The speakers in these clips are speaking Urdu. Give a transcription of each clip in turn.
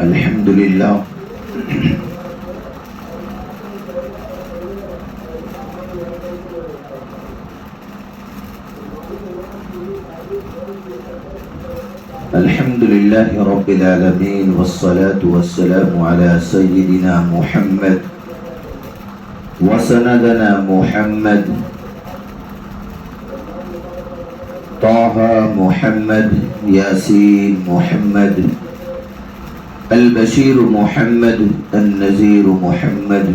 الحمد للہ الحمد للہ رب العالمین والصلاة والسلام على سیدنا محمد وسندنا محمد طه محمد یاسین محمد البشیر محمد النذیر محمد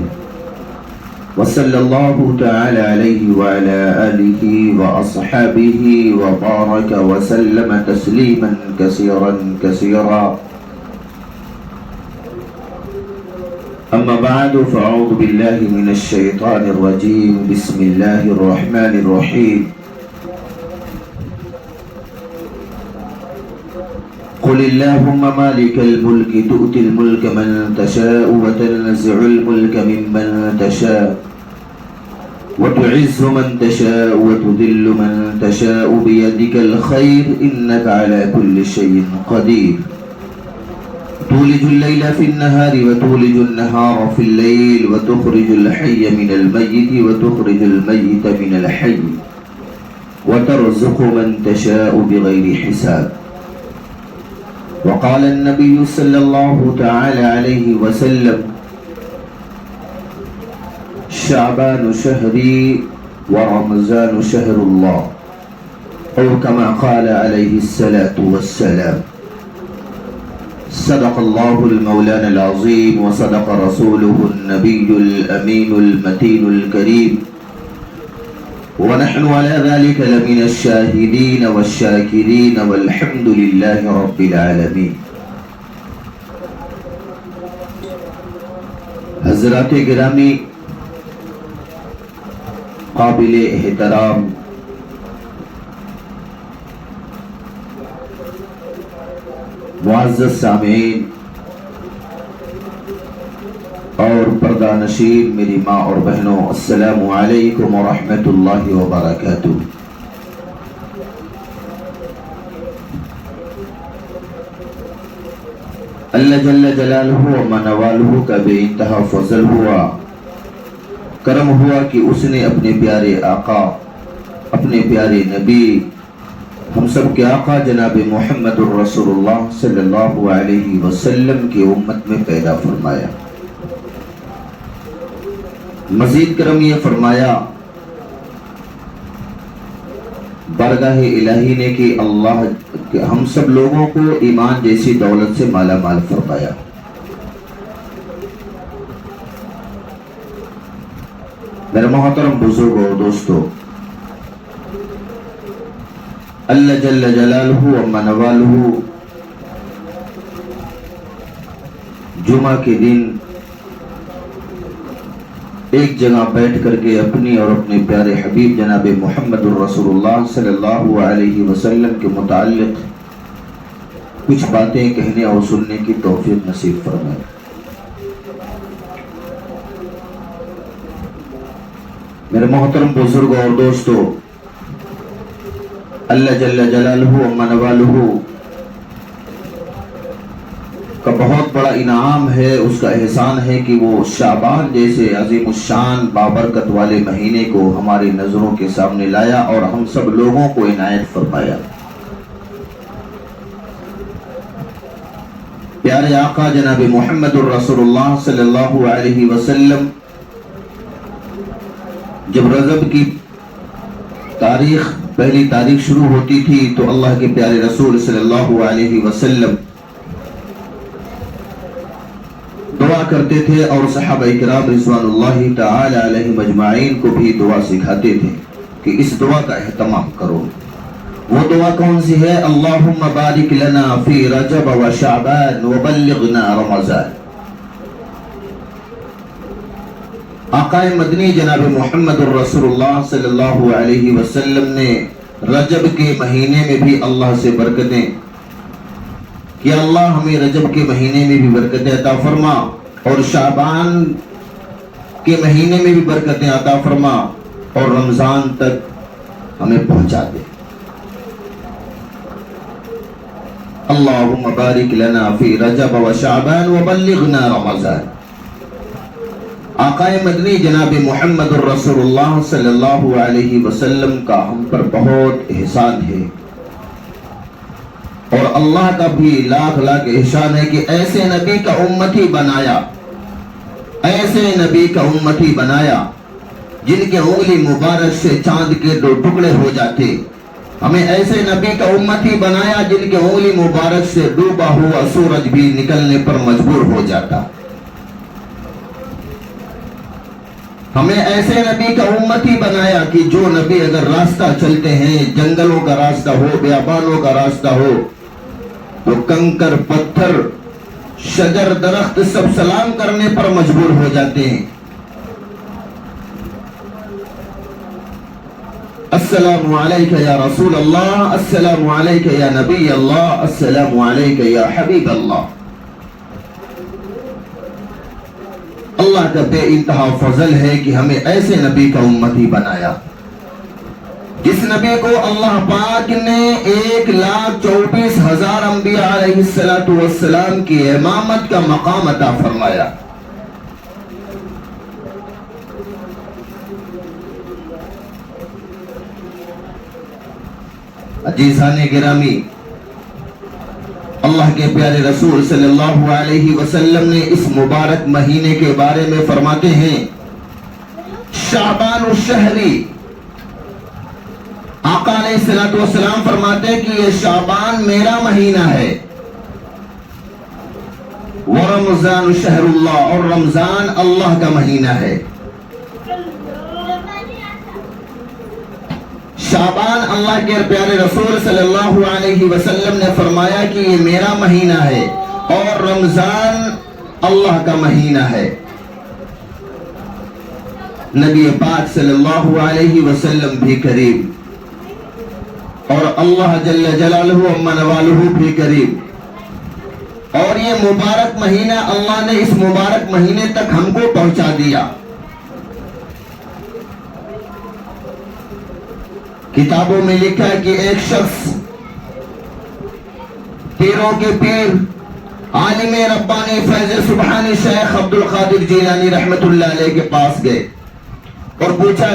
وصلی اللہ تعالی علیہ وعلى آلہ وأصحابہ وبارک وسلم تسلیما کثیرا کثیرا اما بعد فاعوذ باللہ من الشیطان الرجیم بسم اللہ الرحمن الرحیم قل اللهم مالك الملك تؤتي الملك من تشاء وتنزع الملك ممن تشاء وتعز من تشاء وتذل من تشاء بيدك الخير إنك على كل شيء قدير تولج الليل في النهار وتولج النهار في الليل وتخرج الحي من الميت وتخرج الميت من الحي وترزق من تشاء بغير حساب وقال النبي صلى الله تعالى عليه وسلم شعبان شهري ورمضان شهر الله أو كما قال عليه الصلاة والسلام صدق الله المولان العظيم وصدق رسوله النبي الأمين المتين الكريم ونحن على ذلك لمن الشاهدين والشاكرين والحمد لله رب العالمين. حضرات گرامی، قابل احترام معزز سامعین اور پردہ نشین میری ماں اور بہنوں، السلام علیکم ورحمۃ اللہ وبرکاتہ. اللہ جل جلالہ و منوالہ کا بے انتہا فضل ہوا، کرم ہوا کہ اس نے اپنے پیارے آقا، اپنے پیارے نبی، ہم سب کے آقا جناب محمد الرسول اللہ صلی اللہ علیہ وسلم کی امت میں پیدا فرمایا. مزید کرم یہ فرمایا بارگاہ الہی نے کہ اللہ ہم سب لوگوں کو ایمان جیسی دولت سے مالا مال فرمایا. میرے محترم بزرگوں اور دوستو، اللہ جل جلالہ و منوالہ جمعہ کے دن ایک جگہ بیٹھ کر کے اپنی اور اپنے پیارے حبیب جناب محمد الرسول اللہ صلی اللہ علیہ وسلم کے متعلق کچھ باتیں کہنے اور سننے کی توفیق نصیب فرمائے. میرے محترم بزرگوں اور دوستو، اللہ جل جلالہ و منوالہ کا بہت بڑا انعام ہے، اس کا احسان ہے کہ وہ شعبان جیسے عظیم الشان بابرکت والے مہینے کو ہماری نظروں کے سامنے لایا اور ہم سب لوگوں کو عنایت فرمایا. پیارے آقا جناب محمد الرسول اللہ صلی اللہ علیہ وسلم جب رجب کی تاریخ، پہلی تاریخ شروع ہوتی تھی تو اللہ کے پیارے رسول صلی اللہ علیہ وسلم دعا کرتے تھے اور صحابہ کرام رضوان اللہ تعالی علیہم اجمعین کو بھی دعا سکھاتے تھے کہ اس دعا کا اہتمام کرو. وہ دعا کون سی ہے؟ اللہم بارک لنا فی رجب و شعبان وبلغنا رمضان. آقا مدنی جناب محمد الرسول اللہ صلی اللہ علیہ وسلم نے رجب کے مہینے میں بھی اللہ سے برکتیں کہ اللہ ہمیں رجب کے مہینے میں بھی برکتیں عطا فرما اور شعبان کے مہینے میں بھی برکتیں عطا فرما اور رمضان تک ہمیں پہنچا دے. اللهم بارك لنا في رجب و شعبان وبلغنا رمضان۔ آقائے مدنی جناب محمد الرسول اللہ صلی اللہ علیہ وسلم کا ہم پر بہت احسان ہے، اور اللہ کا بھی لاکھ لاکھ احسان ہے کہ ایسے نبی کا امتی بنایا، ایسے نبی کا امتی بنایا جن کے انگلی مبارک سے چاند کے 2 ٹکڑے ہو جاتے۔ ہمیں ایسے نبی کا امتی بنایا جن کے انگلی مبارک سے ڈوبا ہوا سورج بھی نکلنے پر مجبور ہو جاتا۔ ہمیں ایسے نبی کا امتی بنایا کہ جو نبی اگر راستہ چلتے ہیں، جنگلوں کا راستہ ہو، بیابانوں کا راستہ ہو، تو کنکر پتھر شجر درخت سب سلام کرنے پر مجبور ہو جاتے ہیں۔ السلام علیکہ یا رسول اللہ، السلام علیکہ یا نبی اللہ، السلام علیکہ یا حبیب اللہ۔ اللہ کا بے انتہا فضل ہے کہ ہمیں ایسے نبی کا امتی بنایا جس نبی کو اللہ پاک نے 1,24,000 انبیاء علیہ السلام کی امامت کا مقام عطا فرمایا۔ عزیزان گرامی، اللہ کے پیارے رسول صلی اللہ علیہ وسلم نے اس مبارک مہینے کے بارے میں فرماتے ہیں، شعبان الشہری، آقا علیہ السلام فرماتے ہیں کہ یہ شعبان میرا مہینہ ہے، ورمضان شہر اللہ، اور رمضان اللہ کا مہینہ ہے۔ شعبان اللہ کے پیارے رسول صلی اللہ علیہ وسلم نے فرمایا کہ یہ میرا مہینہ ہے، اور رمضان اللہ کا مہینہ ہے۔ نبی پاک صلی اللہ علیہ وسلم بھی قریب، اور اللہ جل جلالہ امن والہ بھی قریب، اور یہ مبارک مہینہ اللہ نے اس مبارک مہینے تک ہم کو پہنچا دیا۔ کتابوں میں لکھا ہے کہ ایک شخص پیروں کے پیر عالم ربانی فیض سبحانی شیخ عبد القادر جیلانی رحمت اللہ علیہ کے پاس گئے اور پوچھا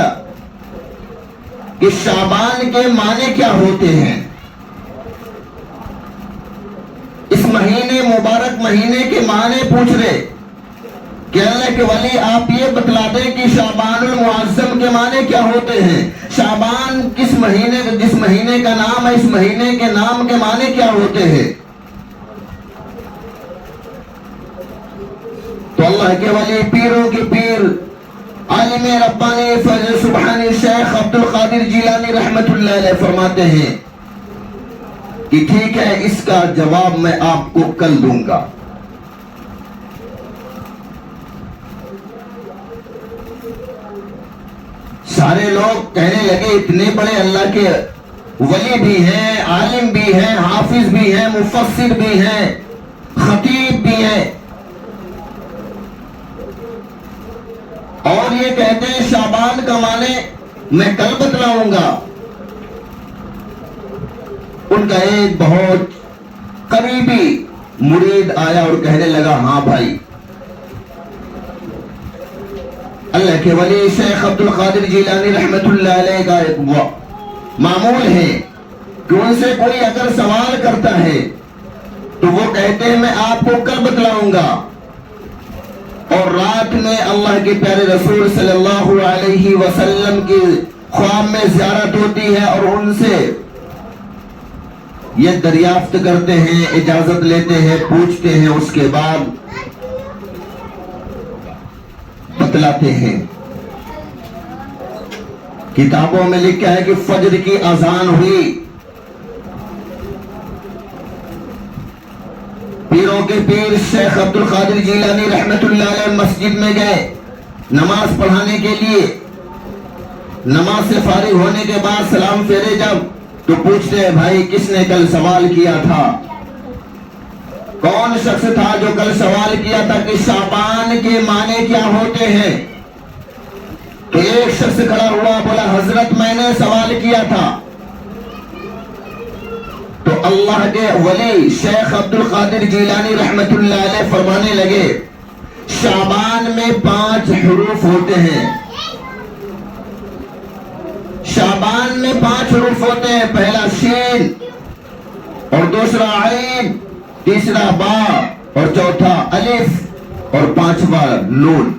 کہ شعبان کے معنی کیا ہوتے ہیں، اس مہینے مبارک مہینے کے معنی پوچھ رہے کہ اللہ کے ولی آپ یہ بتلا دیں کہ شعبان المعظم کے معنی کیا ہوتے ہیں، شعبان کس مہینے، جس مہینے کا نام ہے، اس مہینے کے نام کے معنی کیا ہوتے ہیں۔ تو اللہ کے ولی پیروں کے پیر عالم ربانی فیض سبحانی شیخ عبد القادر جیلانی رحمت اللہ علیہ فرماتے ہیں کہ ٹھیک ہے، اس کا جواب میں آپ کو کل دوں گا۔ سارے لوگ کہنے لگے اتنے بڑے اللہ کے ولی بھی ہیں، عالم بھی ہیں، حافظ بھی ہیں، مفسر بھی ہیں، خطیب بھی ہیں، اور یہ کہتے ہیں شعبان کا معنی میں کل بتلاؤں گا۔ ان کا ایک بہت قریبی مرید آیا اور کہنے لگا ہاں بھائی، اللہ کے ولی شیخ عبد القادر جیلانی رحمت اللہ علیہ کا ایک معمول ہے کہ ان سے کوئی اگر سوال کرتا ہے تو وہ کہتے ہیں میں آپ کو کل بتلاؤں گا، اور رات میں اللہ کے پیارے رسول صلی اللہ علیہ وسلم کی خواب میں زیارت ہوتی ہے، اور ان سے یہ دریافت کرتے ہیں، اجازت لیتے ہیں، پوچھتے ہیں، اس کے بعد بتلاتے ہیں۔ کتابوں میں لکھا ہے کہ فجر کی اذان ہوئی، پیروں کے پیر شیخ عبد القادر جیلانی رحمت اللہ علیہ مسجد میں گئے نماز پڑھانے کے لیے۔ نماز سے فارغ ہونے کے بعد سلام پھیرے جب تو پوچھتے ہیں بھائی کس نے کل سوال کیا تھا، کون شخص تھا جو کل سوال کیا تھا کہ شعبان کے معنی کیا ہوتے ہیں؟ تو ایک شخص کھڑا ہوا بولا حضرت میں نے سوال کیا تھا۔ تو اللہ کے ولی شیخ عبد القادر جیلانی رحمت اللہ علیہ فرمانے لگے شعبان میں 5 حروف ہوتے ہیں، شعبان میں 5 حروف ہوتے ہیں، پہلا شین اور دوسرا عین، تیسرا با اور چوتھا الف اور 5واں نون۔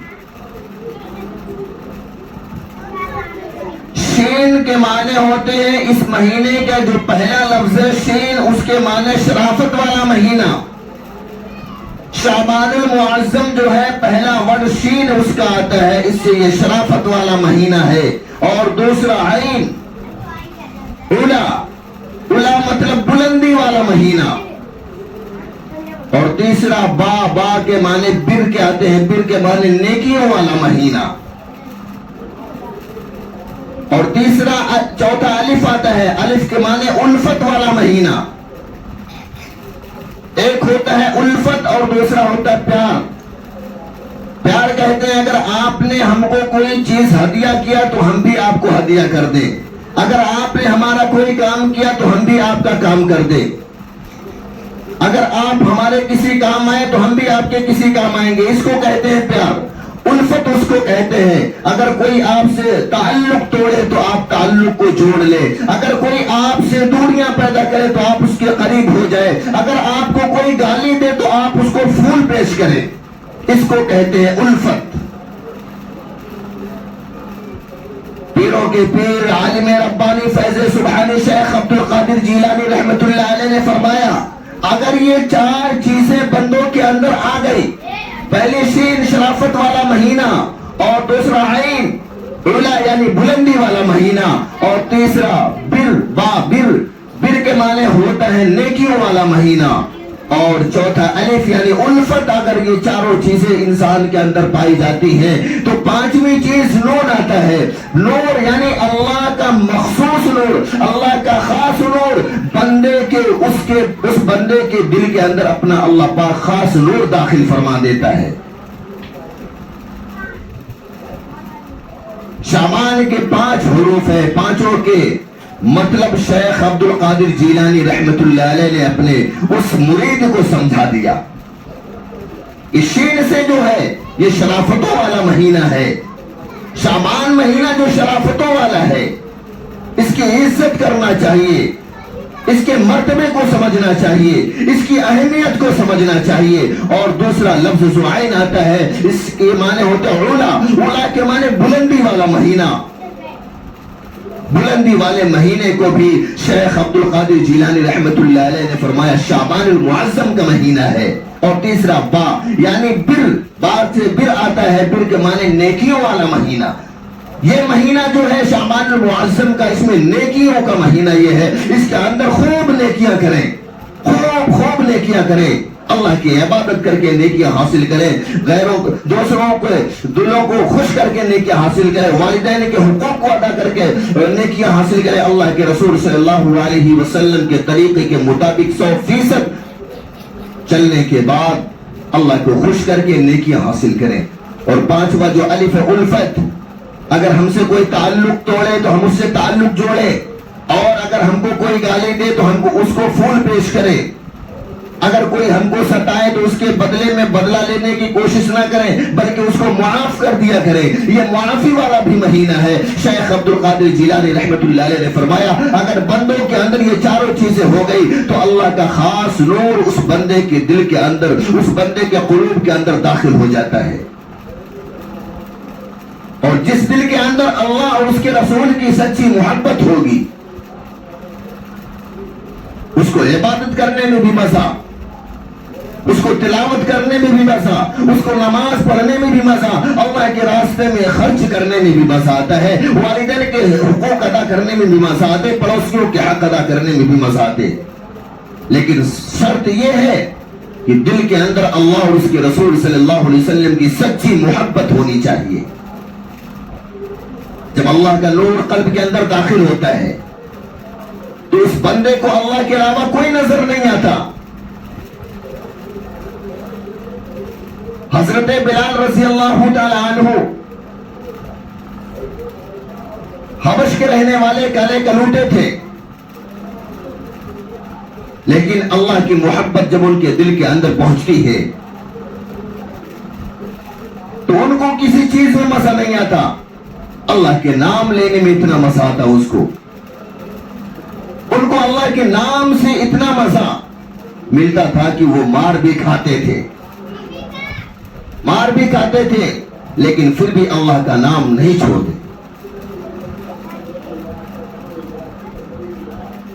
شین کے معنی ہوتے ہیں اس مہینے کا جو پہلا لفظ ہے شین، اس کے معنی شرافت والا مہینہ۔ شعبان المعظم جو ہے پہلا ورڈ شین اس کا آتا ہے، اس سے یہ شرافت والا مہینہ ہے۔ اور دوسرا عین، اولا، اولا مطلب بلندی والا مہینہ۔ اور تیسرا با، با کے معنی بر کے آتے ہیں، بر کے معنی نیکیوں والا مہینہ۔ اور تیسرا چوتھا الف آتا ہے، الف کے معنی الفت والا مہینہ۔ ایک ہوتا ہے الفت اور دوسرا ہوتا ہے پیار۔ پیار کہتے ہیں اگر آپ نے ہم کو کوئی چیز ہدیہ کیا تو ہم بھی آپ کو ہدیہ کر دیں، اگر آپ نے ہمارا کوئی کام کیا تو ہم بھی آپ کا کام کر دیں، اگر آپ ہمارے کسی کام آئے تو ہم بھی آپ کے کسی کام آئیں گے، اس کو کہتے ہیں پیار۔ الفت اس کو کہتے ہیں اگر کوئی آپ سے تعلق توڑے تو آپ تعلق کو جوڑ لے، اگر کوئی آپ سے دوریاں پیدا کرے تو آپ اس کے قریب ہو جائے، اگر آپ کو کوئی گالی دے تو آپ اس کو پھول پیش کریں، اس کو کہتے ہیں الفت۔ پیروں کے پیر عالم ربانی فیض سبحانی شیخ عبد القادر جیلانی رحمت اللہ علیہ نے فرمایا اگر یہ 4 چیزیں بندوں کے اندر آ گئی، پہلی شین شرافت والا مہینہ، اور دوسرا عین اولا یعنی بلندی والا مہینہ، اور تیسرا بر، با بر، بر کے معنی ہوتا ہے نیکیوں والا مہینہ، اور چوتھا الف یعنی الفت، اگر یہ چاروں چیزیں انسان کے اندر پائی جاتی ہیں تو 5ویں چیز نور آتا ہے۔ نور یعنی اللہ کا مخصوص نور، اللہ کا خاص نور، بندے کے اس بندے کے دل کے اندر اپنا اللہ پاک خاص نور داخل فرما دیتا ہے۔ شعبان کے 5 حروف ہیں، 5 کے مطلب شیخ عبد القادر جیلانی رحمت اللہ علیہ نے اپنے اس مرید کو سمجھا دیا۔ اس شین سے جو ہے یہ شرافتوں والا مہینہ ہے، شعبان مہینہ جو شرافتوں والا ہے، اس کی عزت کرنا چاہیے، اس کے مرتبے کو سمجھنا چاہیے، اس کی اہمیت کو سمجھنا چاہیے۔ اور دوسرا لفظ جو عین آتا ہے اس کے معنی ہوتا ہے اولا، اولا کے معنی بلندی والا مہینہ۔ بلندی والے مہینے کو بھی شیخ عبد القادر جیلانی رحمت اللہ علیہ نے فرمایا شعبان المعظم کا مہینہ ہے۔ اور تیسرا با یعنی بر، بات سے بر آتا ہے، بر کے معنی نیکیوں والا مہینہ۔ یہ مہینہ جو ہے شعبان المعظم کا، اس میں نیکیوں کا مہینہ یہ ہے، اس کے اندر خوب نیکیاں کریں، خوب نیکیاں کریں، اللہ کی عبادت کر کے نیکیاں حاصل کریں، غیروں دوسروں کو دلوں کو خوش کر کے نیکیاں حاصل کریں، والدین کے حقوق کو ادا کر کے نیکیاں حاصل کریں، اللہ کے رسول صلی اللہ علیہ وسلم کے طریقے کے مطابق 100% چلنے کے بعد اللہ کو خوش کر کے نیکیاں حاصل کریں۔ اور 5واں جو الف ہے الفت، اگر ہم سے کوئی تعلق توڑے تو ہم اس سے تعلق جوڑیں، اور اگر ہم کو کوئی گالی دے تو ہم کو اس کو پھول پیش کریں، اگر کوئی ہم کو ستائے تو اس کے بدلے میں بدلہ لینے کی کوشش نہ کریں بلکہ اس کو معاف کر دیا کریں۔ یہ معافی والا بھی مہینہ ہے۔ شیخ عبد القادر جیلانی رحمت اللہ علیہ نے فرمایا اگر بندوں کے اندر یہ چاروں چیزیں ہو گئی تو اللہ کا خاص نور اس بندے کے دل کے اندر، اس بندے کے قلوب کے اندر داخل ہو جاتا ہے، اور جس دل کے اندر اللہ اور اس کے رسول کی سچی محبت ہوگی اس کو عبادت کرنے میں بھی مزہ، اس کو تلاوت کرنے میں بھی مزہ، اس کو نماز پڑھنے میں بھی مزہ، اللہ کے راستے میں خرچ کرنے میں بھی مزہ آتا ہے، والدین کے حقوق ادا کرنے میں بھی مزہ آتے، پڑوسیوں کے حق ادا کرنے میں بھی مزہ آتے۔ لیکن شرط یہ ہے کہ دل کے اندر اللہ اور اس کے رسول صلی اللہ علیہ وسلم کی سچی محبت ہونی چاہیے۔ جب اللہ کا نور قلب کے اندر داخل ہوتا ہے تو اس بندے کو اللہ کے علاوہ کوئی نظر نہیں آتا۔ حضرت بلال رضی اللہ تعالی عنہ حبش کے رہنے والے کالے کلوٹے تھے، لیکن اللہ کی محبت جب ان کے دل کے اندر پہنچتی ہے تو ان کو کسی چیز میں مزہ نہیں آتا، اللہ کے نام لینے میں اتنا مزہ آتا اس کو، ان کو اللہ کے نام سے اتنا مزہ ملتا تھا کہ وہ مار بھی کھاتے تھے لیکن پھر بھی اللہ کا نام نہیں چھوڑتے۔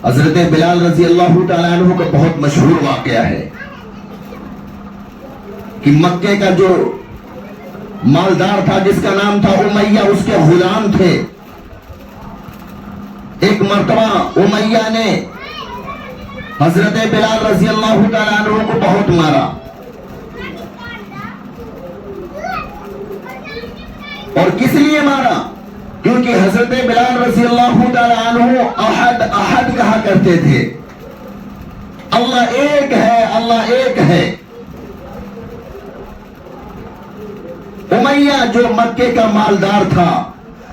حضرت بلال رضی اللہ تعالیٰ عنہ کا بہت مشہور واقعہ ہے کہ مکے کا جو مالدار تھا جس کا نام تھا امیہ، اس کے غلام تھے۔ ایک مرتبہ امیہ نے حضرت بلال رضی اللہ تعالیٰ عنہ کو بہت مارا، اور کس لیے مارا؟ کیونکہ حضرت بلال رضی اللہ تعالیٰ عنہ احد احد کہا کرتے تھے، اللہ ایک ہے، اللہ ایک ہے۔ امیہ جو مکے کا مالدار تھا،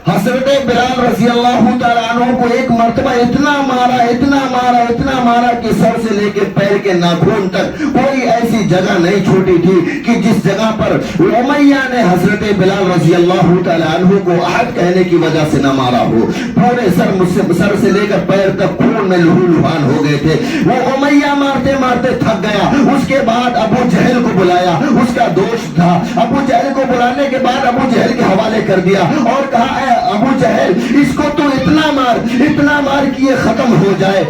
حضرت بلال رضی اللہ تعالیٰ عنہ کو ایک مرتبہ اتنا مارا کہ سر سے لے کے پیر کے ناخن تک کوئی ایسی جگہ نہیں چھوٹی تھی کہ جس جگہ پر امیہ نے حضرت بلال رضی اللہ تعالیٰ عنہ کو احد کہنے کی وجہ سے نہ مارا ہو۔ پورے سر سے لے کر پیر تک خون میں لہو لہان ہو گئے تھے۔ وہ امیہ مارتے تھک گیا۔ اس کے بعد ابو جہل کو بلایا، اس کا دوست تھا۔ ابو جہل کو بلانے کے بعد ابو جہل کے حوالے کر دیا اور کہا، اے ابو جہل، اس کو تو اتنا مار کہ یہ ختم ہو جائے۔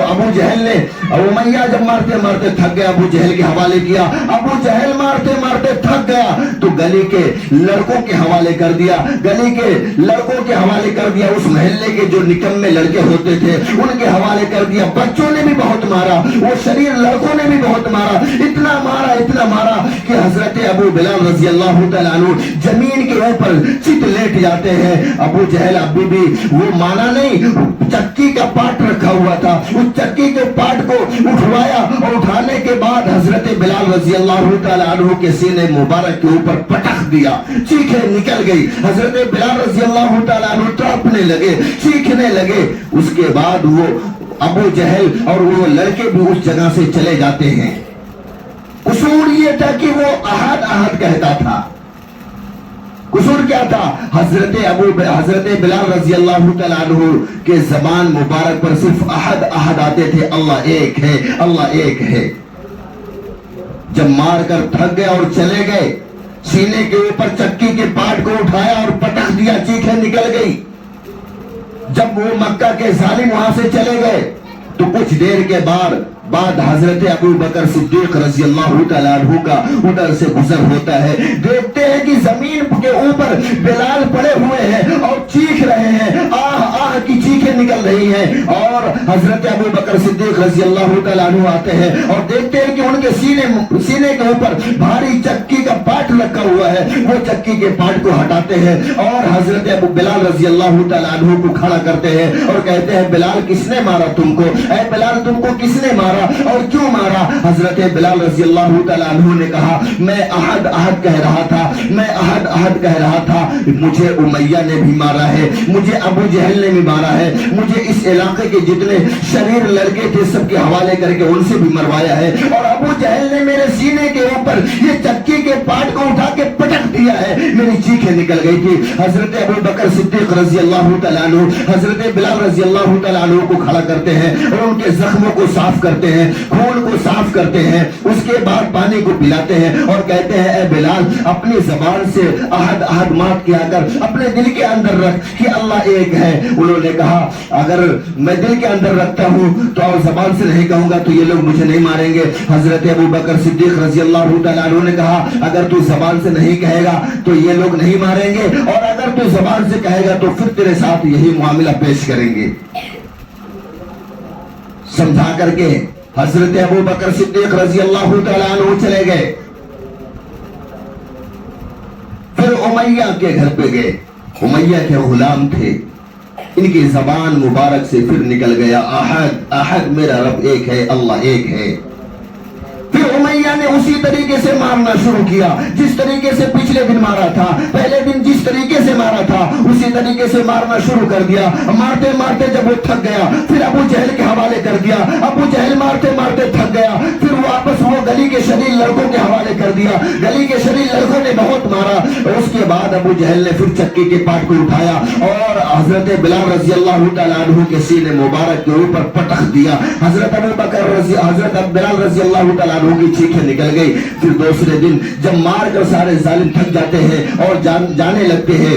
ابو جہل نے امیہ جب مارتے تھک گیا، ابو جہل کے حوالے کیا۔ ابو جہل مارتے تھک گیا تو گلی کے لڑکوں کے حوالے کر دیا، اس محلے کے جو نکمے لڑکے ہوتے تھے ان کے حوالے کر دیا۔ بچوں نے بھی بہت مارا، وہ شریر لڑکوں نے بھی بہت مارا، اتنا مارا کہ حضرت ابو بلال رضی اللہ تعالیٰ عنہ زمین کے اوپر چت لیٹ جاتے ہیں۔ ابو جہل ابھی بھی وہ مانا نہیں، چکی کا پاٹ رکھا ہوا تھا، اس چکی کے پاٹ کو اٹھوایا اور اٹھانے کے بعد حضرت بلال رضی اللہ تعالیٰ عنہ کے سینے مبارک کے اوپر پٹخ دیا، چیخیں نکل گئی۔ حضرت بلال رضی اللہ تعالیٰ عنہ تڑپنے لگے، چیخنے لگے۔ اس کے بعد وہ ابو جہل اور وہ لڑکے بھی اس جگہ سے چلے جاتے ہیں۔ قصور یہ تھا کہ وہ احد کہتا تھا۔ قصور کیا تھا؟ حضرت بلال رضی اللہ تعالیٰ عنہ کے زبان مبارک پر صرف احد آتے تھے، اللہ ایک ہے، اللہ ایک ہے۔ جب مار کر تھک گئے اور چلے گئے، سینے کے اوپر چکی کے پاٹ کو اٹھایا اور پٹخ دیا، چیخیں نکل گئی۔ جب وہ مکہ کے ظالم وہاں سے چلے گئے تو کچھ دیر کے بعد حضرت ابو بکر صدیق رضی اللہ تعالیٰ عنہ کا ادھر سے گزر ہوتا ہے۔ دیکھتے ہیں کہ زمین کے اوپر بلال پڑے ہوئے ہیں اور چیخ رہے ہیں، آہ کی چیخیں نکل رہی ہیں، اور حضرت ابو بکر صدیق رضی اللہ تعالیٰ عنہ آتے ہیں اور دیکھتے ہیں کہ ان کے سینے کے اوپر بھاری چکی کا پاٹ رکھا ہوا ہے۔ وہ چکی کے پاٹ کو ہٹاتے ہیں اور حضرت ابو بلال رضی اللہ تعالیٰ عنہ کو کھڑا کرتے ہیں اور کہتے ہیں، بلال کس نے مارا تم کو؟ اے بلال تم کو کس نے مارا اور کیوں مارا؟ حضرت بلال رضی اللہ تعالیٰ عنہ نے کہا، میں احد کہہ رہا تھا، مجھے امیہ نے بھی مارا ہے، مجھے ابو جہل نے بھی مارا ہے، مجھے اس علاقے کے جتنے شریر لڑکے تھے سب کے حوالے کر کے ان سے بھی مروایا ہے، اور ابو جہل نے میرے سینے کے اوپر یہ چکی کے پاٹ کو اٹھا کے پٹک دیا ہے، میری چیخیں نکل گئی تھی۔ حضرت ابو بکر صدیق رضی اللہ تعالیٰ عنہ حضرت بلال رضی اللہ تعالیٰ عنہ کو کھڑا کرتے ہیں اور ان کے زخموں کو صاف کرتے ہیں، خون کو صاف کرتے ہیں، اس کے بعد پانی کو پلاتے ہیں اور کہتے ہیں، اے بلال اپنی زبان سے احد مات کیا کر، اپنے دل کے اندر رکھ کہ اللہ ایک ہے۔ انہوں نے کہا، اگر میں دل کے اندر رکھتا ہوں تو اور زبان سے نہیں کہوں گا تو یہ لوگ مجھے نہیں ماریں گے۔ حضرت ابو بکر صدیق رضی اللہ تعالیٰ عنہ نے کہا، اگر تو زبان سے نہیں کہے گا تو یہ لوگ نہیں ماریں گے، اور اگر تو زبان سے کہے گا تو پھر تیرے ساتھ یہی معاملہ پیش کریں گے۔ سمجھا کر کے حضرت ابو بکر صدیق رضی اللہ تعالیٰ عنہ چلے گئے۔ پھر امیہ کے گھر پہ گئے، امیہ کے غلام تھے، ان کی زبان مبارک سے پھر نکل گیا، احد میرا رب ایک ہے، اللہ ایک ہے۔ پھر امیہ نے اسی طریقے سے مارنا شروع کیا جس طریقے سے پچھلے دن مارا تھا، پہلے دن جس طریقے سے مارا تھا اسی طریقے سے مارنا شروع کر دیا. مارتے مارتے جب وہ تھک گیا پھر ابو جہل کے حوالے کر دیا. ابو جہل مارتے مارتے تھک گیا پھر واپس وہ گلی کے شریر لڑکوں کے حوالے کر دیا. گلی کے شریر لڑکوں نے بہت مارا. اس کے بعد ابو جہل نے پھر چکی کے پاٹ کو اٹھایا اور حضرت بلال رضی اللہ تعالیٰ عنہ کے سینے مبارک کے اوپر پٹخ دیا. حضرت بلال رضی اللہ تعالیٰ عنہ کی چیخیں نکل گئی. پھر دوسرے دن جب مار کر سارے ظالم تھک جاتے ہیں اور جانے لگتے ہیں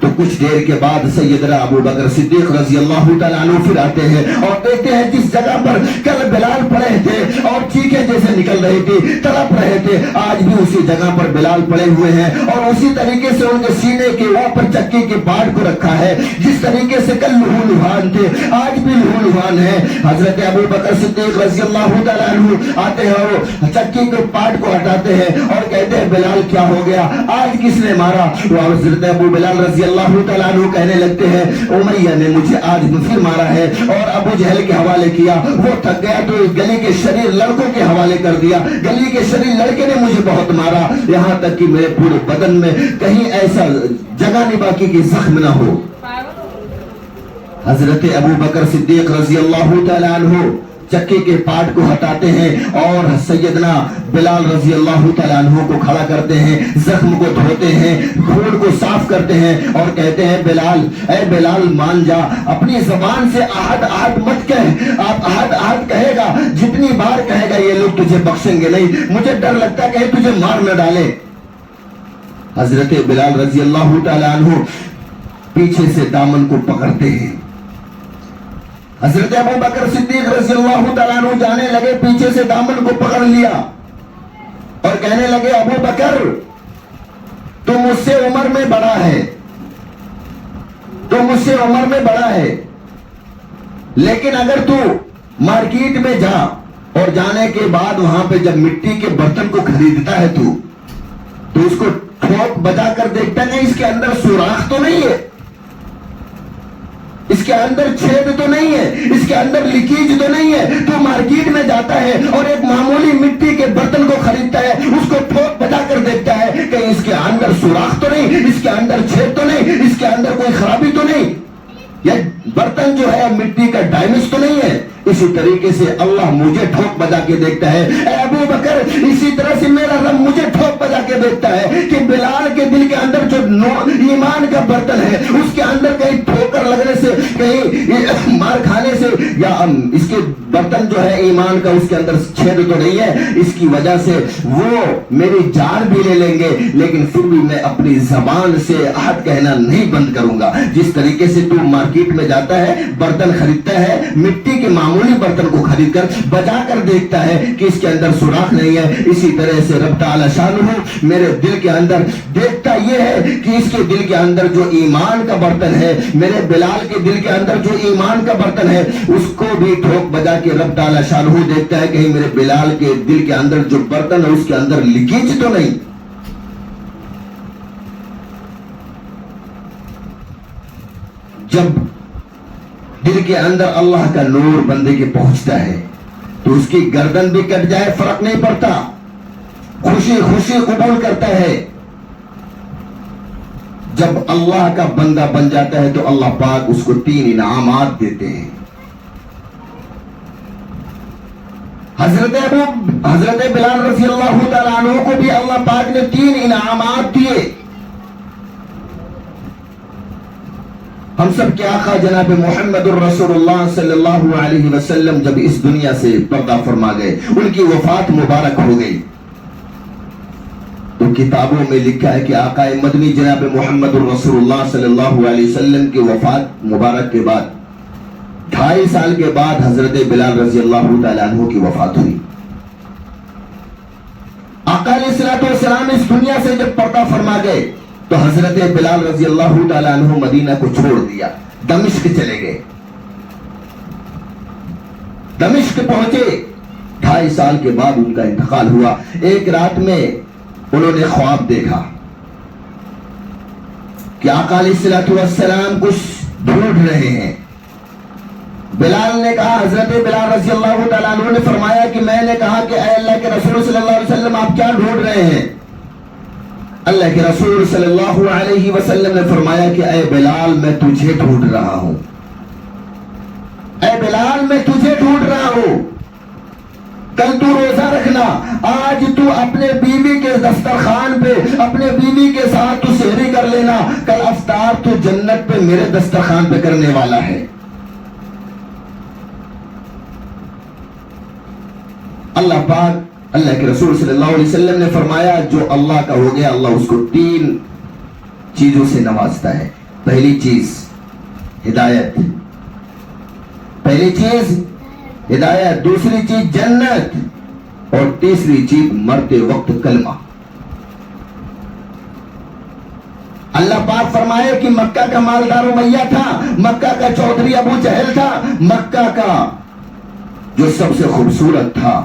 تو کچھ دیر کے بعد سیدنا ابو بکر صدیق رضی اللہ تعالیٰ عنہ پھر آتے ہیں اور دیکھتے ہیں جس جگہ پر کل بلال پڑے تھے اور چیخیں جیسے نکل رہی تھی تڑپ رہے تھے آج بھی اسی جگہ پر بلال پڑے ہوئے ہیں اور اسی طریقے سے ان کے سینے کے اوپر چکی کے پاٹ کو رکھا ہے. جس طریقے سے کل لہو لہان تھے آج بھی لہو لہان ہے. حضرت ابو بکر صدیق رضی اللہ تعالیٰ عنہ آتے ہیں اور چکی کے پاٹ کو ہٹاتے ہیں اور کہتے ہیں بلال کیا ہو گیا آج کس نے مارا؟ حضرت ابو بلال رضی اللہ تعالیٰ عنہ کہنے لگتے ہیں امیہ نے مجھے آج پھر مارا ہے اور ابو جہل کے حوالے کیا. وہ تھک گیا تو گلی کے شریر لڑکوں کے حوالے کر دیا. گلی کے شریر لڑکے نے مجھے بہت مارا یہاں تک کہ میرے پورے بدن میں کہیں ایسا جگہ نہیں باقی کہ زخم نہ ہو. حضرت ابو بکر صدیق رضی اللہ تعالیٰ عنہ چکی کے پاٹ کو ہٹاتے ہیں اور سیدنا بلال رضی اللہ تعالیٰ عنہ کو کھڑا کرتے ہیں. زخم کو دھوتے ہیں خون کو صاف کرتے ہیں اور کہتے ہیں بلال اے بلال مان جا اپنی زبان سے احد احد مت کہہ. آپ احد احد کہے گا جتنی بار کہے گا یہ لوگ تجھے بخشیں گے نہیں. مجھے ڈر لگتا ہے کہ تجھے مار نہ ڈالے. حضرت بلال رضی اللہ تعالیٰ عنہ پیچھے سے دامن کو پکڑتے ہیں. حضرت ابو بکر صدیق رضی اللہ تعالیٰ عنہ جانے لگے پیچھے سے دامن کو پکڑ لیا اور کہنے لگے ابو بکر تو مجھ سے عمر میں بڑا ہے لیکن اگر تو مارکیٹ میں جا اور جانے کے بعد وہاں پہ جب مٹی کے برتن کو خریدتا ہے تو اس کو ٹھوک بجا کر دیکھتا نہیں اس کے اندر سوراخ تو نہیں ہے اس کے اندر چھید تو نہیں ہے اس کے اندر لیکیج تو نہیں ہے. تو مارکیٹ میں جاتا ہے اور ایک معمولی مٹی کے برتن کو خریدتا ہے اس کو ٹھوک بجا کر دیکھتا ہے کہ اس کے اندر سوراخ تو نہیں اس کے اندر چھید تو نہیں اس کے اندر کوئی خرابی تو نہیں یہ برتن جو ہے مٹی کا ڈیمیج تو نہیں ہے. اسی طریقے سے اللہ مجھے ٹھوک بجا کے دیکھتا ہے. اے ابو بکر اسی طرح سے میرا رب مجھے ٹھوک بجا کے دیکھتا ہے کہ بلال کے دل کے اندر جو ایمان کا برتن ہے اس کے اندر کہیں ٹھوکر لگنے سے کہیں مار کھانے سے یا اس کے برتن جو ہے ایمان کا اس کے اندر چھید تو نہیں ہے. اس کی وجہ سے وہ میری جان بھی لے لیں گے لیکن پھر بھی میں اپنی زبان سے عہد کہنا نہیں بند کروں گا. جس طریقے سے تو مارکیٹ میں جاتا ہے برتن خریدتا ہے مٹی کے معمولی برتن کو خرید کر بجا کر دیکھتا ہے کہ اس کے اندر سوراخ نہیں ہے اسی طرح سے رب تعالی شانہ میرے دل کے اندر دیکھتا یہ ہے کہ اس کے دل کے اندر جو ایمان کا برتن ہے میرے بلال کے دل کے اندر جو ایمان کا برتن ہے اس کو بھی ٹھوک بجا کے رب تعالی شانہ دیکھتا ہے کہیں میرے بلال کے دل کے اندر جو برتن ہے اس کے اندر لیکیج تو نہیں. جب دل کے اندر اللہ کا نور بندے کے پہنچتا ہے تو اس کی گردن بھی کٹ جائے فرق نہیں پڑتا خوشی خوشی قبول کرتا ہے. جب اللہ کا بندہ بن جاتا ہے تو اللہ پاک اس کو 3 انعامات دیتے ہیں. حضرت بلال رضی اللہ تعالیٰ عنہ کو بھی اللہ پاک نے 3 انعامات دیے. ہم سب کے آقا جناب محمد الرسول اللہ صلی اللہ علیہ وسلم جب اس دنیا سے پردہ فرما گئے ان کی وفات مبارک ہو گئی تو کتابوں میں لکھا ہے کہ آقا مدنی جناب محمد الرسول اللہ صلی اللہ علیہ وسلم کی وفات مبارک کے بعد 2.5 سال کے بعد حضرت بلال رضی اللہ تعالیٰ عنہ کی وفات ہوئی. آقا علیہ الصلوۃ والسلام اس دنیا سے جب پردہ فرما گئے تو حضرت بلال رضی اللہ تعالیٰ عنہ مدینہ کو چھوڑ دیا دمشق چلے گئے. دمشق پہنچے 2.5 سال کے بعد ان کا انتقال ہوا. ایک رات میں انہوں نے خواب دیکھا کہ آقا علیہ الصلوۃ والسلام کچھ ڈھونڈ رہے ہیں. بلال نے کہا حضرت بلال رضی اللہ تعالیٰ عنہ نے فرمایا کہ میں نے کہا کہ اے اللہ کے رسول صلی اللہ علیہ وسلم آپ کیا ڈھونڈ رہے ہیں؟ اللہ کے رسول صلی اللہ علیہ وسلم نے فرمایا کہ اے بلال میں تجھے ڈھونڈ رہا ہوں، اے بلال میں تجھے ڈھونڈ رہا ہوں، کل تو روزہ رکھنا، آج تو اپنے بیوی کے دسترخوان پہ اپنے بیوی کے ساتھ تو سحری کر لینا، کل افطار تو جنت پہ میرے دسترخوان پہ کرنے والا ہے۔ اللہ پاک اللہ کے رسول صلی اللہ علیہ وسلم نے فرمایا جو اللہ کا ہو گیا اللہ اس کو 3 چیزوں سے نوازتا ہے۔ پہلی چیز ہدایت، پہلی چیز ہدایت، دوسری چیز جنت، اور تیسری چیز مرتے وقت کلمہ۔ اللہ پاک فرمائے کہ مکہ کا مالدار امیہ تھا، مکہ کا چودھری ابو جہل تھا، مکہ کا جو سب سے خوبصورت تھا،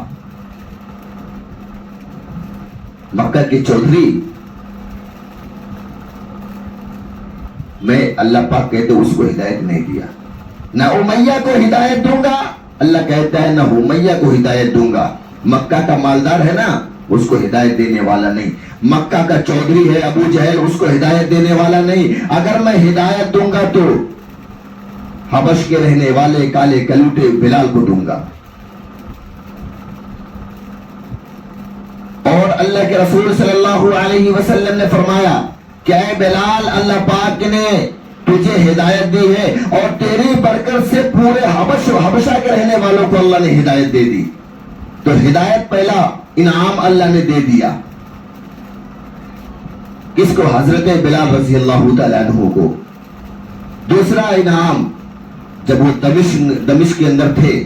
مکہ کے چودھری، میں اللہ پاک کہتے اس کو ہدایت نہیں دیا، نہ امیہ کو ہدایت دوں گا، اللہ کہتا ہے نہ امیہ کو ہدایت دوں گا۔ مکہ کا مالدار ہے نا، اس کو ہدایت دینے والا نہیں، مکہ کا چودھری ہے ابو جہل، اس کو ہدایت دینے والا نہیں، اگر میں ہدایت دوں گا تو حبش کے رہنے والے کالے کلوٹے بلال کو دوں گا۔ اور اللہ کے رسول صلی اللہ علیہ وسلم نے فرمایا کہ اے بلال اللہ پاک نے تجھے ہدایت دی ہے اور تیری برکت سے پورے حبشہ کے رہنے والوں کو اللہ نے ہدایت دے دی۔ تو ہدایت پہلا انعام اللہ نے دے دیا کس کو؟ حضرت بلال رضی اللہ تعالیٰ عنہ کو۔ دوسرا انعام جب وہ دمشق کے اندر تھے،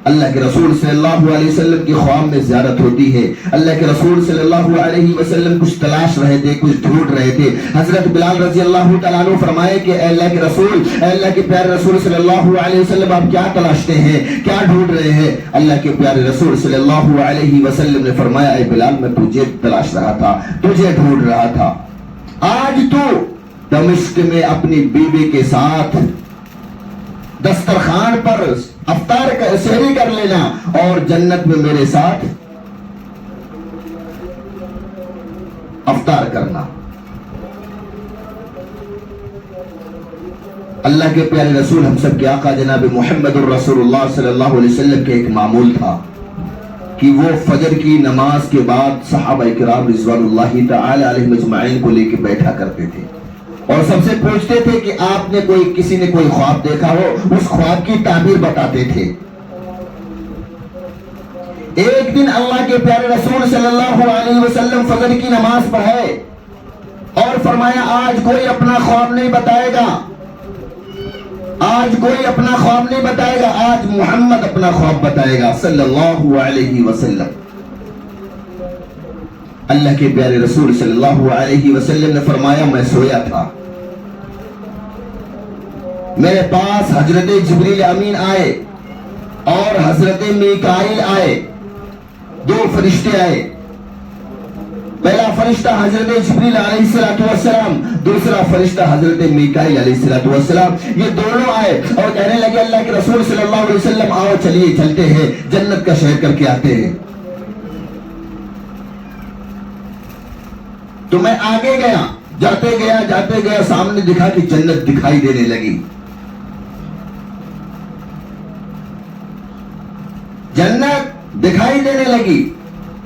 اللہ کے رسول صلی اللہ علیہ وسلم کی خواب میں زیارت ہوتی ہے، اللہ کے رسول صلی اللہ علیہ وسلم کچھ تلاش رہے تھے، کچھ ڈھونڈ رہے تھے۔ حضرت بلال رضی اللہ تعالیٰ عنہ فرمائے کہ اے اللہ کے رسول، اے اللہ کے پیارے رسول صلی اللہ علیہ وسلم آپ کیا تلاشتے ہیں، کیا ڈھونڈ رہے ہیں؟ اللہ کے پیارے رسول صلی اللہ علیہ وسلم نے فرمایا اے بلال میں تجھے تلاش رہا تھا، تجھے ڈھونڈ رہا تھا۔ آج تو دمشق میں اپنی بیوی کے ساتھ دسترخوان پر افطار سحری کر لینا اور جنت میں میرے ساتھ افطار کرنا۔ اللہ کے پیارے رسول ہم سب کے آقا جناب محمد الرسول اللہ صلی اللہ علیہ وسلم کے ایک معمول تھا کہ وہ فجر کی نماز کے بعد صحابہ کرام رضوان اللہ تعالی علیہم اجمعین کو لے کے بیٹھا کرتے تھے اور سب سے پوچھتے تھے کہ آپ نے کسی نے کوئی خواب دیکھا ہو، اس خواب کی تعبیر بتاتے تھے۔ ایک دن اللہ کے پیارے رسول صلی اللہ علیہ وسلم فجر کی نماز پڑھے اور فرمایا آج کوئی اپنا خواب نہیں بتائے گا، آج کوئی اپنا خواب نہیں بتائے گا، آج محمد اپنا خواب بتائے گا صلی اللہ علیہ وسلم۔ اللہ کے پیارے رسول صلی اللہ علیہ وسلم نے فرمایا میں سویا تھا، میرے پاس حضرت جبریل امین آئے اور حضرت میکائیل آئے، 2 فرشتے آئے، پہلا فرشتہ حضرت جبریل علیہ السلام، دوسرا فرشتہ حضرت میکائیل علیہ السلام، یہ دونوں آئے اور کہنے لگے اللہ کے رسول صلی اللہ علیہ وسلم آؤ چلیے چلتے ہیں جنت کا سیر کر کے آتے ہیں۔ تو میں آگے گیا، جاتے گیا سامنے دکھا کہ جنت دکھائی دینے لگی، جنت دکھائی دینے لگی،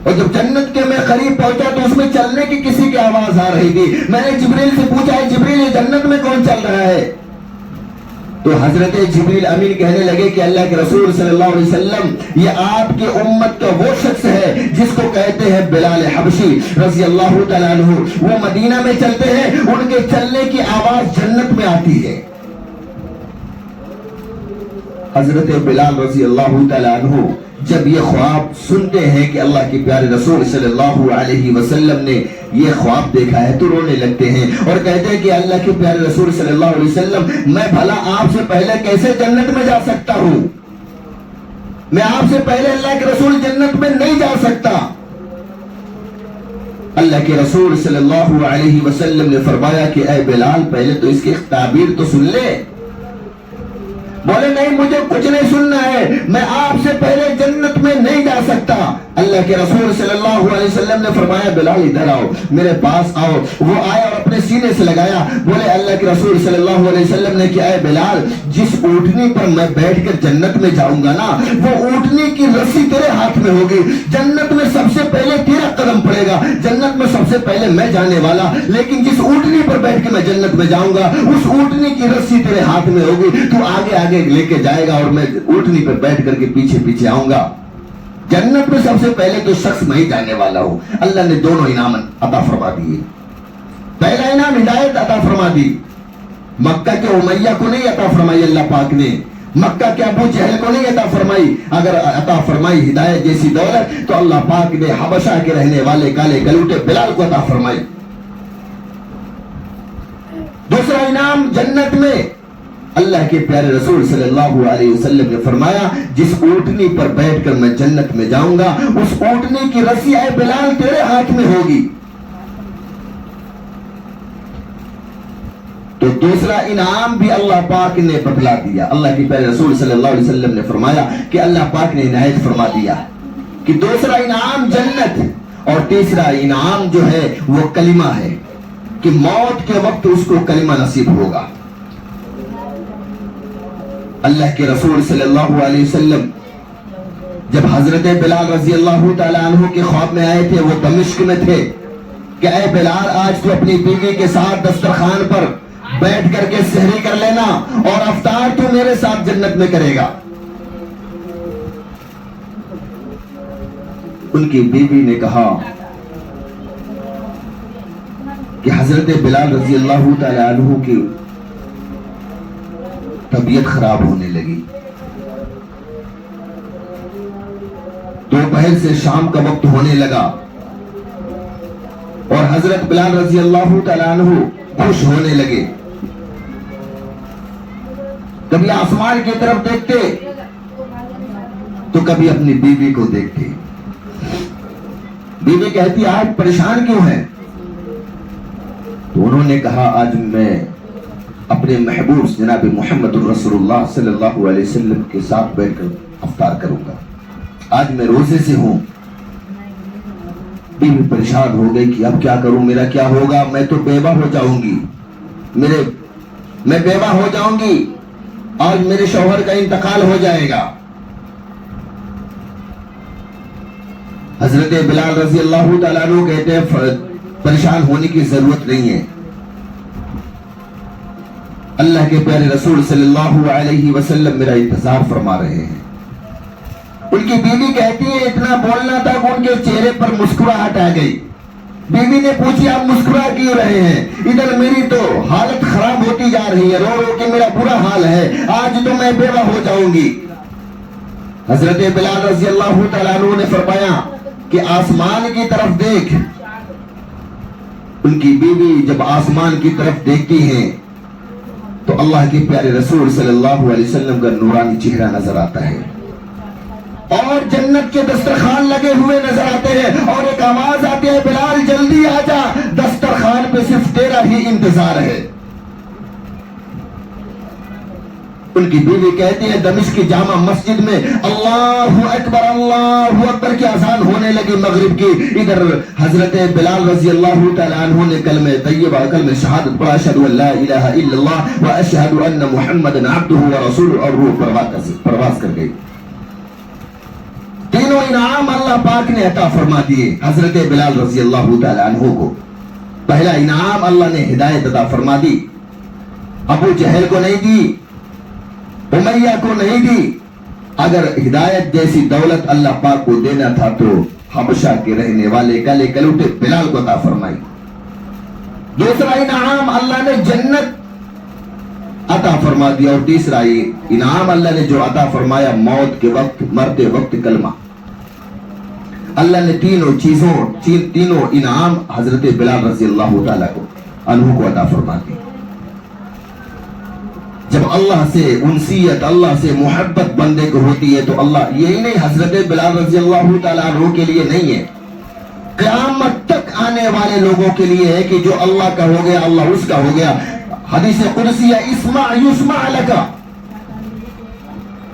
اور جب جنت کے میں قریب پہنچا تو اس میں چلنے کی کسی کی آواز آ رہی تھی۔ میں نے جبریل سے پوچھا ہے جبریل یہ جنت میں کون چل رہا ہے؟ تو حضرت جبریل امین کہنے لگے کہ اللہ کے رسول صلی اللہ علیہ وسلم یہ آپ کی امت کا وہ شخص ہے جس کو کہتے ہیں بلال حبشی رضی اللہ تعالیٰ عنہ، وہ مدینہ میں چلتے ہیں، ان کے چلنے کی آواز جنت میں آتی ہے۔ حضرت بلال رضی اللہ تعالیٰ عنہ جب یہ خواب سنتے ہیں کہ اللہ کے پیارے رسول صلی اللہ علیہ وسلم نے یہ خواب دیکھا ہے تو رونے لگتے ہیں اور کہتے ہیں کہ اللہ کے پیارے رسول صلی اللہ علیہ وسلم میں بھلا آپ سے پہلے کیسے جنت میں جا سکتا ہوں؟ میں آپ سے پہلے اللہ کے رسول جنت میں نہیں جا سکتا۔ اللہ کے رسول صلی اللہ علیہ وسلم نے فرمایا کہ اے بلال پہلے تو اس کی تعبیر تو سن لے، بولے نہیں مجھے کچھ نہیں سننا ہے، میں آپ سے پہلے جنت میں نہیں جا سکتا۔ اللہ کے رسول صلی اللہ علیہ وسلم نے فرمایا بلال ادھر آؤ، میرے پاس آؤ۔ وہ آیا اور اپنے سینے سے لگایا۔ بولے اللہ کے رسول صلی اللہ علیہ وسلم نے کیا ہے بلال، جس اونٹنی پر میں بیٹھ کر جنت میں جاؤں گا نا، وہ اونٹنی کی رسی تیرے ہاتھ میں ہوگی، جنت میں سب سے پہلے تیرا قدم پڑے گا، جنت میں سب سے پہلے میں جانے والا، لیکن جس اونٹنی پر بیٹھ کے میں جنت میں جاؤں گا اس اونٹنی کی رسی تیرے ہاتھ میں ہوگی، تو آگے آگے لے کے جائے گا اور میں اونٹنی پر بیٹھ کر کے پیچھے پیچھے آؤں گا۔ جنت میں سب سے پہلے تو شخص میں ہی جانے والا ہوں۔ اللہ نے دونوں انعام عطا فرما دیے۔ پہلا انعام ہدایت عطا فرما دی، مکہ کے امیہ کو نہیں عطا فرمائی اللہ پاک نے، مکہ کے ابو جہل کو نہیں عطا فرمائی، اگر عطا فرمائی ہدایت جیسی دولت تو اللہ پاک نے حبشہ کے رہنے والے کالے کلوٹے بلال کو عطا فرمائی۔ دوسرا انعام جنت میں اللہ کے پیارے رسول صلی اللہ علیہ وسلم نے فرمایا جس اونٹنی پر بیٹھ کر میں جنت میں جاؤں گا اس اونٹنی کی رسی اے بلال تیرے ہاتھ میں ہوگی۔ تو دوسرا انعام بھی اللہ پاک نے بتلا دیا۔ اللہ کے پیارے رسول صلی اللہ علیہ وسلم نے فرمایا کہ اللہ پاک نے عنایت فرما دیا کہ دوسرا انعام جنت، اور تیسرا انعام جو ہے وہ کلمہ ہے کہ موت کے وقت اس کو کلمہ نصیب ہوگا۔ اللہ کے رسول صلی اللہ علیہ وسلم جب حضرت بلال رضی اللہ تعالیٰ عنہ کے خواب میں آئے تھے، وہ دمشق میں تھے، کہ اے بلال آج تو اپنی بیوی کے ساتھ دسترخوان پر بیٹھ کر کے سحری کر لینا اور افطار تو میرے ساتھ جنت میں کرے گا۔ ان کی بیوی نے کہا کہ حضرت بلال رضی اللہ تعالیٰ عنہ کی طبیعت خراب ہونے لگی، دوپہر سے شام کا وقت ہونے لگا اور حضرت بلال رضی اللہ تعالیٰ عنہ خوش ہونے لگے، کبھی آسمان کی طرف دیکھتے تو کبھی اپنی بیوی کو دیکھتے۔ بیوی کہتی آج پریشان کیوں ہیں؟ تو انہوں نے کہا آج میں اپنے محبوب جناب محمد رسول اللہ صلی اللہ علیہ وسلم کے ساتھ بیٹھ کر افطار کروں گا، آج میں روزے سے ہوں۔ بیوی پریشان ہو گئی کہ اب کیا کروں، میرا کیا ہوگا، میں تو بیوہ ہو جاؤں گی، میں بیوہ ہو جاؤں گی، آج میرے شوہر کا انتقال ہو جائے گا۔ حضرت بلال رضی اللہ تعالیٰ عنہ کہتے ہیں پریشان ہونے کی ضرورت نہیں ہے، اللہ کے پیارے رسول صلی اللہ علیہ وسلم میرا انتظار فرما رہے ہیں۔ ان کی بیوی کہتی ہے اتنا بولنا تھا کہ ان کے چہرے پر مسکراہٹ آ گئی۔ بیوی نے پوچھی آپ مسکرا کیوں رہے ہیں؟ ادھر میری تو حالت خراب ہوتی جا رہی ہے، رو رو کے میرا برا حال ہے، آج تو میں بیوہ ہو جاؤں گی۔ حضرت بلال رضی اللہ تعالیٰ عنہ نے فرمایا کہ آسمان کی طرف دیکھ۔ ان کی بیوی جب آسمان کی طرف دیکھتی ہیں تو اللہ کے پیارے رسول صلی اللہ علیہ وسلم کا نورانی چہرہ نظر آتا ہے اور جنت کے دسترخوان لگے ہوئے نظر آتے ہیں، اور ایک آواز آتی ہے بلال جلدی آ جا، دسترخوان پہ صرف تیرا ہی انتظار ہے۔ ان کی بیوی کہتی ہے دمشق کی جامع مسجد میں اللہ اکبر کی اذان ہونے لگی مغرب کی، ادھر حضرت بلال رضی اللہ تعالیٰ عنہ نے کلمہ طیبہ کلمہ شہادت پڑھا، اشہد ان لا الہ الا اللہ و اشہد ان محمد عبدہ و رسولہ، اور روح پرواز کر گئی۔ تینوں انعام اللہ پاک نے عطا فرما دیے حضرت بلال رضی اللہ تعالیٰ عنہ کو۔ پہلا انعام اللہ نے ہدایت عطا فرما دی، ابو جہل کو نہیں دی، امیہ کو نہیں دی۔ اگر ہدایت جیسی دولت اللہ پاک کو دینا تھا تو حبشہ کے رہنے والے کالے کلوٹے بلال کو عطا فرمائی۔ دوسرا انعام اللہ نے جنت عطا فرما دیا، اور تیسرا انعام اللہ نے جو عطا فرمایا موت کے وقت، مرتے وقت کلمہ۔ اللہ نے تینوں انعام حضرت بلال رضی اللہ تعالیٰ عنہ کو عطا فرما دی۔ جب اللہ سے انسیت، اللہ سے محبت بندے کو ہوتی ہے تو اللہ یہی نہیں حضرت بلال رضی اللہ تعالیٰ عنہ کے لیے نہیں ہے، قیامت تک آنے والے لوگوں کے لیے ہے کہ جو اللہ کا ہو گیا اللہ اس کا ہو گیا۔ حدیث قدسیہ اسمع یسمع لک،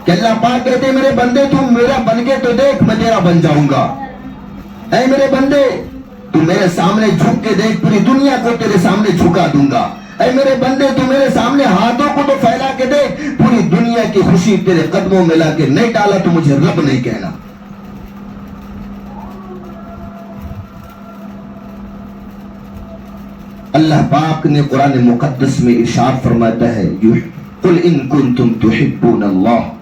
کہ اللہ پاک کہتے ہیں میرے بندے تم میرا بن کے تو دیکھ میں تیرا بن جاؤں گا. اے میرے بندے تو میرے سامنے جھک کے دیکھ پوری دنیا کو تیرے سامنے جھکا دوں گا. اے میرے بندے تو میرے سامنے ہاتھوں کو تو پھیلا کے دیکھ پوری دنیا کی خوشی تیرے قدموں میں لا کے نہیں ڈالا تو مجھے رب نہیں کہنا. اللہ پاک نے قرآن مقدس میں ارشاد فرماتا ہے قل ان کنتم تحبون اللہ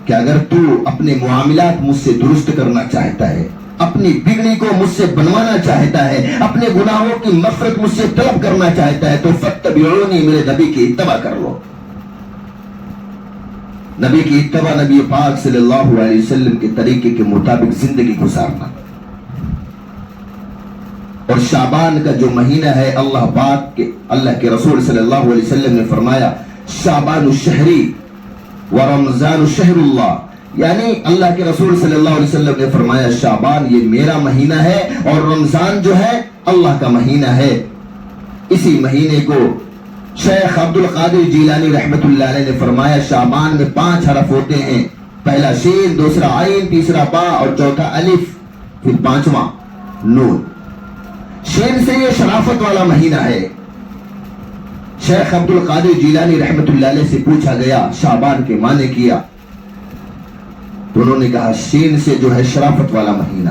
کہ اگر تو اپنے معاملات مجھ سے درست کرنا چاہتا ہے, اپنی بگڑی کو مجھ سے بنوانا چاہتا ہے, اپنے گناہوں کی مغفرت مجھ سے طلب کرنا چاہتا ہے تو فاتبعونی میرے نبی کی اتباع کر لو. نبی کی اتباع نبی پاک صلی اللہ علیہ وسلم کے طریقے کے مطابق زندگی گزارنا. اور شعبان کا جو مہینہ ہے اللہ کے رسول صلی اللہ علیہ وسلم نے فرمایا شعبان الشہری و رمضان الشہر اللہ, یعنی اللہ کے رسول صلی اللہ علیہ وسلم نے فرمایا شعبان یہ میرا مہینہ ہے اور رمضان جو ہے اللہ کا مہینہ ہے. اسی مہینے کو شیخ عبد القادر جیلانی رحمت اللہ علیہ نے فرمایا شعبان میں 5 حرف ہوتے ہیں, پہلا شین, دوسرا عین, تیسرا با اور چوتھا الف, پھر 5واں نون. شین سے یہ شرافت والا مہینہ ہے. شیخ عبد القادر جیلانی رحمت اللہ علیہ سے پوچھا گیا شعبان کے معنی کیا تو انہوں نے کہا شین سے جو ہے شرافت والا مہینہ,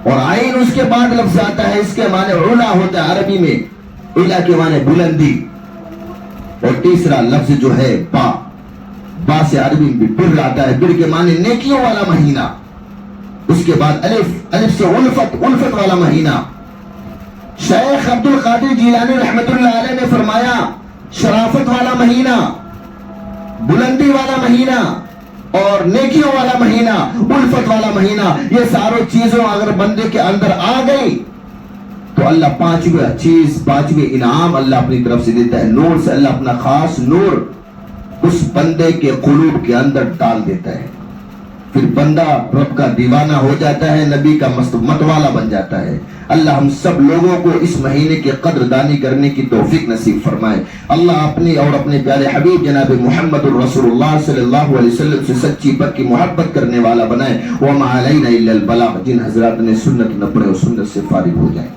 اور عین اس کے بعد لفظ آتا ہے, اس کے معنی علا ہوتا ہے عربی میں, علا کے معنی بلندی, اور تیسرا لفظ جو ہے با سے عربی میں بر آتا ہے, بر کے معنی نیکیوں والا مہینہ. اس کے بعد الف سے الفت والا مہینہ. شیخ عبد القادر جیلانی رحمت اللہ علیہ نے فرمایا شرافت والا مہینہ, بلندی والا مہینہ اور نیکیوں والا مہینہ, الفت والا مہینہ, یہ ساروں چیزوں اگر بندے کے اندر آ گئی تو اللہ 5ویں انعام اللہ اپنی طرف سے دیتا ہے. نور سے اللہ اپنا خاص نور اس بندے کے قلوب کے اندر ڈال دیتا ہے. پھر بندہ رب کا دیوانہ ہو جاتا ہے, نبی کا متوالا بن جاتا ہے. اللہ ہم سب لوگوں کو اس مہینے کی قدردانی کرنے کی توفیق نصیب فرمائے. اللہ اپنے اور اپنے پیارے حبیب جناب محمد الرسول اللہ صلی اللہ علیہ وسلم سے سچی پکی محبت کرنے والا بنائے. وما علینا الا البلاغ. جن حضرات نے سنت نہ پڑھے اور سنت سے فارغ ہو جائیں.